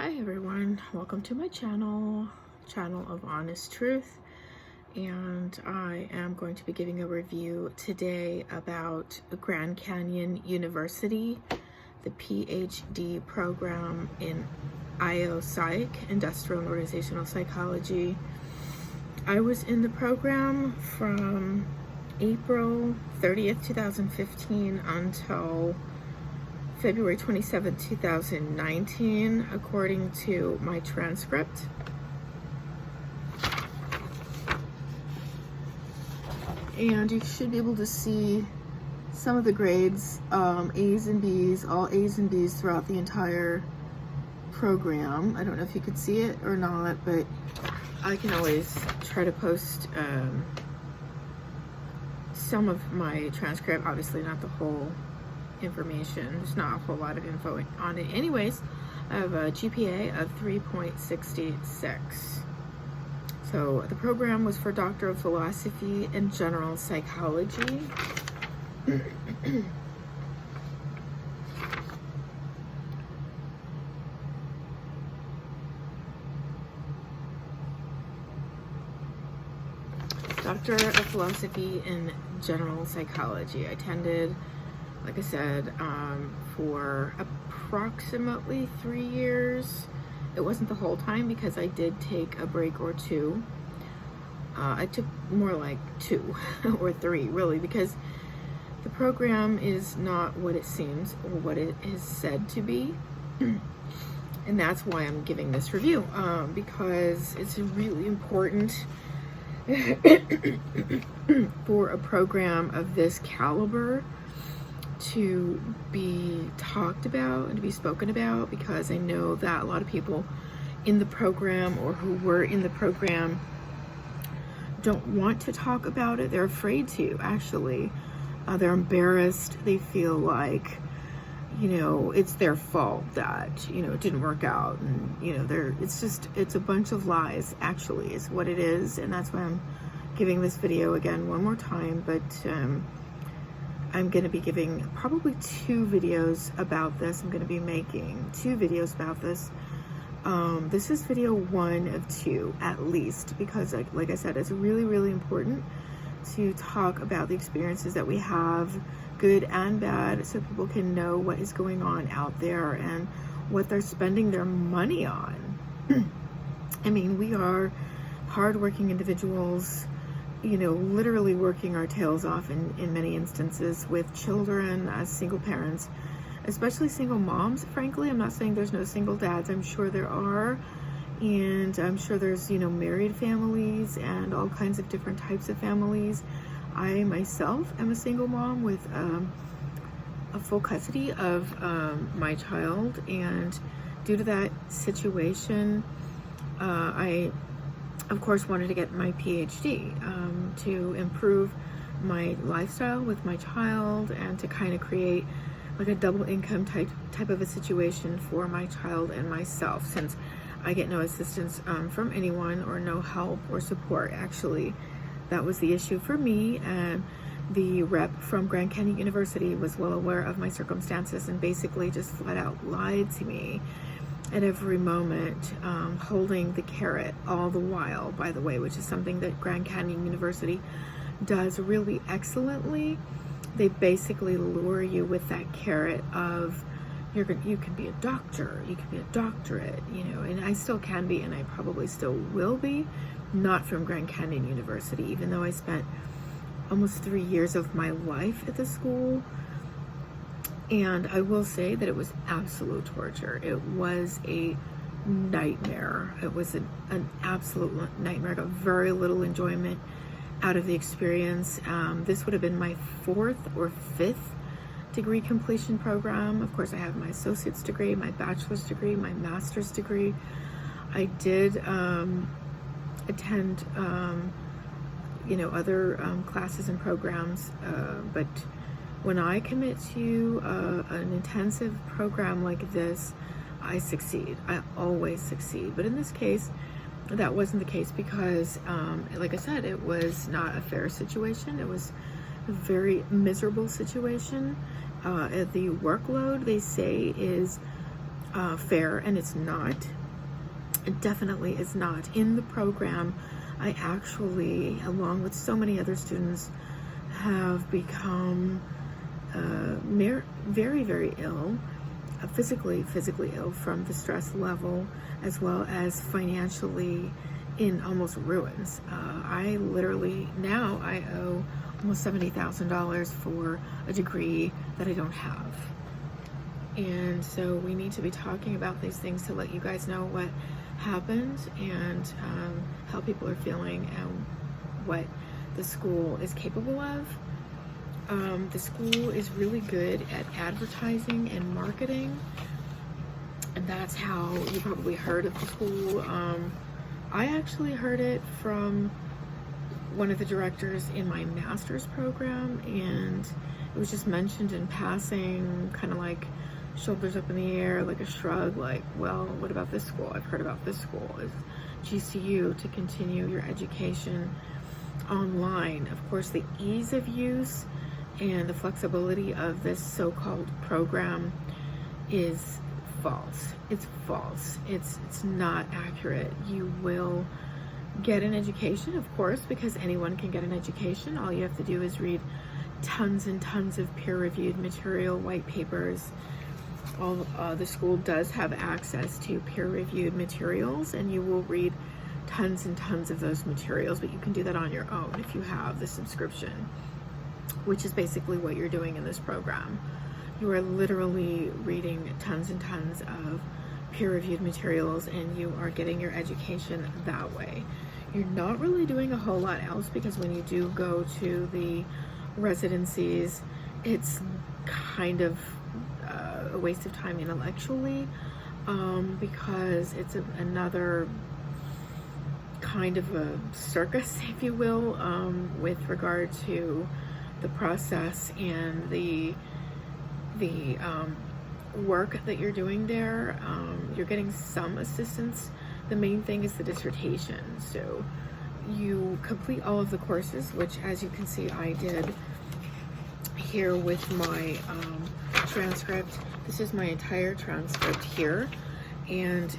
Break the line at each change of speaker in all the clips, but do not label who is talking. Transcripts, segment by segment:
Hi everyone, welcome to my channel of honest truth, and I am going to be giving a review today about Grand Canyon University, the PhD program in Psych, Industrial and Organizational Psychology. I was in the program from April 30th, 2015 until February 27, 2019, according to my transcript. And you should be able to see some of the grades, A's and B's, all A's and B's throughout the entire program. I don't know if you could see it or not, but I can always try to post some of my transcript, obviously not the whole information. There's not a whole lot of info on it. Anyways, I have a GPA of 3.66. So the program was for Doctor of Philosophy and General Psychology. Doctor of Philosophy and General Psychology. I attended, like I said, for approximately 3 years. It wasn't the whole time because I did take a break or two. I took more like 2 or 3 really, because the program is not what it seems or what it is said to be. And that's why I'm giving this review, because it's really important for a program of this caliber to be talked about and to be spoken about, because I know that a lot of people in the program or who were in the program don't want to talk about it. They're afraid to, actually. They're embarrassed. They feel like, you know, it's their fault that, you know, it didn't work out, and, you know, it's a bunch of lies, actually, is what it is. And that's why I'm giving this video again one more time. But I'm going to be giving probably 2 videos about this. I'm going to be making 2 videos about this. This is video 1 of 2 at least, because like I said, it's really, really important to talk about the experiences that we have, good and bad, so people can know what is going on out there and what they're spending their money on. I mean, we are hardworking individuals, you know, literally working our tails off in many instances with children as single parents, especially single moms. Frankly, I'm not saying there's no single dads. I'm sure there are, and I'm sure there's, you know, married families and all kinds of different types of families. I myself am a single mom with a full custody of my child, and due to that situation, I of course wanted to get my PhD to improve my lifestyle with my child and to kind of create like a double income type of a situation for my child and myself, since I get no assistance from anyone, or no help or support. Actually, that was the issue for me, and the rep from Grand Canyon University was well aware of my circumstances and basically just flat out lied to me at every moment, holding the carrot all the while, by the way, which is something that Grand Canyon University does really excellently. They basically lure you with that carrot of, you can be a doctor, you can be a doctorate, you know, and I still can be, and I probably still will be, not from Grand Canyon University, even though I spent almost 3 years of my life at the school. And I will say that it was absolute torture. It was a nightmare. It was an absolute nightmare. I got very little enjoyment out of the experience. This would have been my 4th or 5th degree completion program. Of course, I have my associate's degree, my bachelor's degree, my master's degree. I did attend, you know, other classes and programs, but when I commit to an intensive program like this, I succeed. I always succeed. But in this case, that wasn't the case, because, like I said, it was not a fair situation. It was a very miserable situation. The workload, they say, is fair, and it's not. It definitely is not. In the program, I actually, along with so many other students, have become very, very ill, physically ill from the stress level, as well as financially in almost ruins. I literally, now I owe almost $70,000 for a degree that I don't have. And so we need to be talking about these things to let you guys know what happened and how people are feeling and what the school is capable of. The school is really good at advertising and marketing, and that's how you probably heard of the school. I actually heard it from one of the directors in my master's program, and it was just mentioned in passing, kind of like shoulders up in the air, like a shrug, like, well, what about this school? I've heard about this school. Is GCU to continue your education online. Of course, the ease of use and the flexibility of this so-called program is false. It's false. It's not accurate. You will get an education, of course, because anyone can get an education. All you have to do is read tons and tons of peer-reviewed material, white papers. The school does have access to peer-reviewed materials, and you will read tons and tons of those materials, but you can do that on your own if you have the subscription, which is basically what you're doing in this program. You are literally reading tons and tons of peer-reviewed materials, and you are getting your education that way. You're not really doing a whole lot else, because when you do go to the residencies, it's kind of a waste of time intellectually, because it's another kind of a circus, if you will, with regard to the process and the work that you're doing there. You're getting some assistance. The main thing is the dissertation. So you complete all of the courses, which, as you can see, I did here with my transcript. This is my entire transcript here, and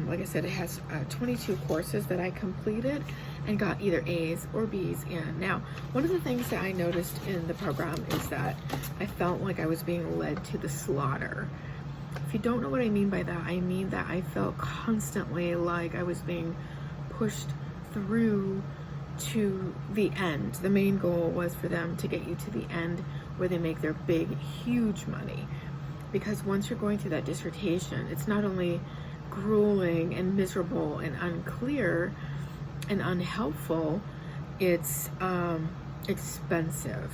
like I said, it has 22 courses that I completed and got either A's or B's in. Now, one of the things that I noticed in the program is that I felt like I was being led to the slaughter. If you don't know what I mean by that, I mean that I felt constantly like I was being pushed through to the end. The main goal was for them to get you to the end where they make their big, huge money. Because once you're going through that dissertation, it's not only grueling and miserable and unclear and unhelpful, it's expensive,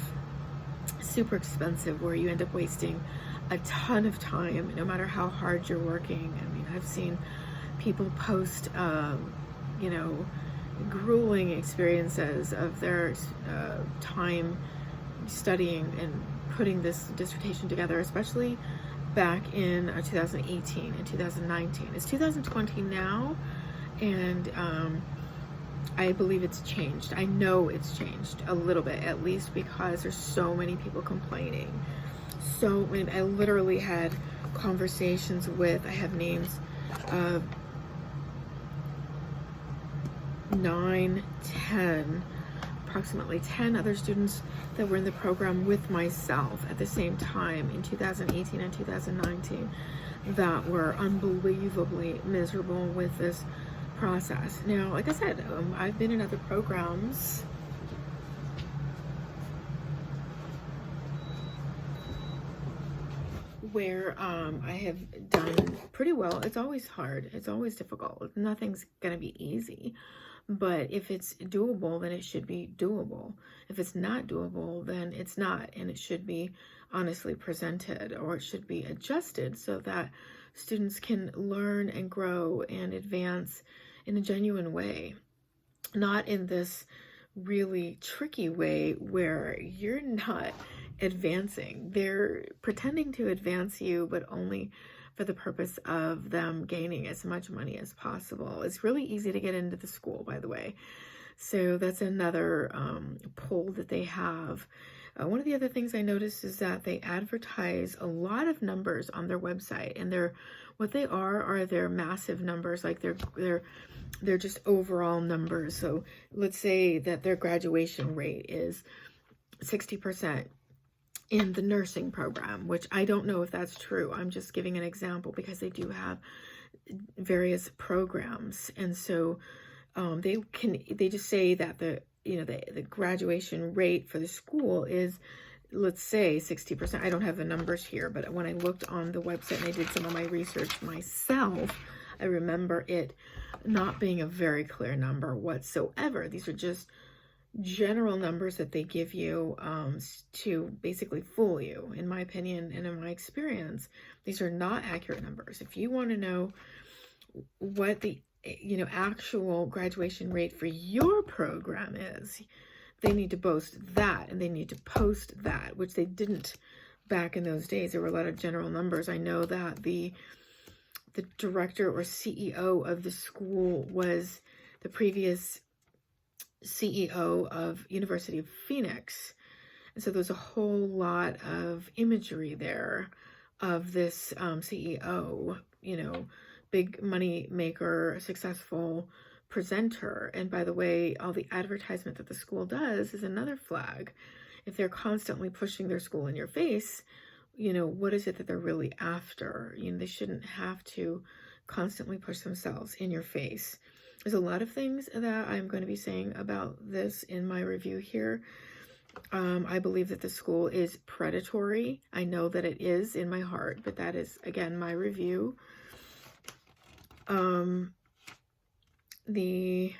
super expensive, where you end up wasting a ton of time, no matter how hard you're working. I mean, I've seen people post, grueling experiences of their time studying and putting this dissertation together, especially back in 2018 and 2019. It's 2020 now, and I believe it's changed. I know it's changed a little bit, at least, because there's so many people complaining. So I literally had conversations with, I have names of 9, 10, approximately 10 other students that were in the program with myself at the same time in 2018 and 2019 that were unbelievably miserable with this process. Now, like I said, I've been in other programs where I have done pretty well. It's always hard. It's always difficult. Nothing's going to be easy. But if it's doable, then it should be doable. If it's not doable, then it's not. And it should be honestly presented, or it should be adjusted so that students can learn and grow and advance in a genuine way. Not in this really tricky way where you're not advancing. They're pretending to advance you, but only for the purpose of them gaining as much money as possible. It's really easy to get into the school, by the way. So that's another pull that they have. One of the other things I noticed is that they advertise a lot of numbers on their website, and what they are their massive numbers, like they're just overall numbers. So let's say that their graduation rate is 60% in the nursing program, which I don't know if that's true. I'm just giving an example because they do have various programs, and so they just say that the graduation rate for the school is, let's say, 60%. I don't have the numbers here, but when I looked on the website and I did some of my research myself, I remember it not being a very clear number whatsoever. These are just general numbers that they give you to basically fool you, in my opinion and in my experience. These are not accurate numbers. If you want to know what the actual graduation rate for your program is, they need to boast that, and they need to post that, which they didn't back in those days. There were a lot of general numbers. I know that the director or CEO of the school was the previous CEO of University of Phoenix. And so there's a whole lot of imagery there of this CEO, big money maker, successful presenter. And by the way, all the advertisement that the school does is another flag. If they're constantly pushing their school in your face, what is it that they're really after? They shouldn't have to constantly push themselves in your face. There's a lot of things that I'm going to be saying about this in my review here. I believe that the school is predatory. I know that it is in my heart, but that is, again, my review. The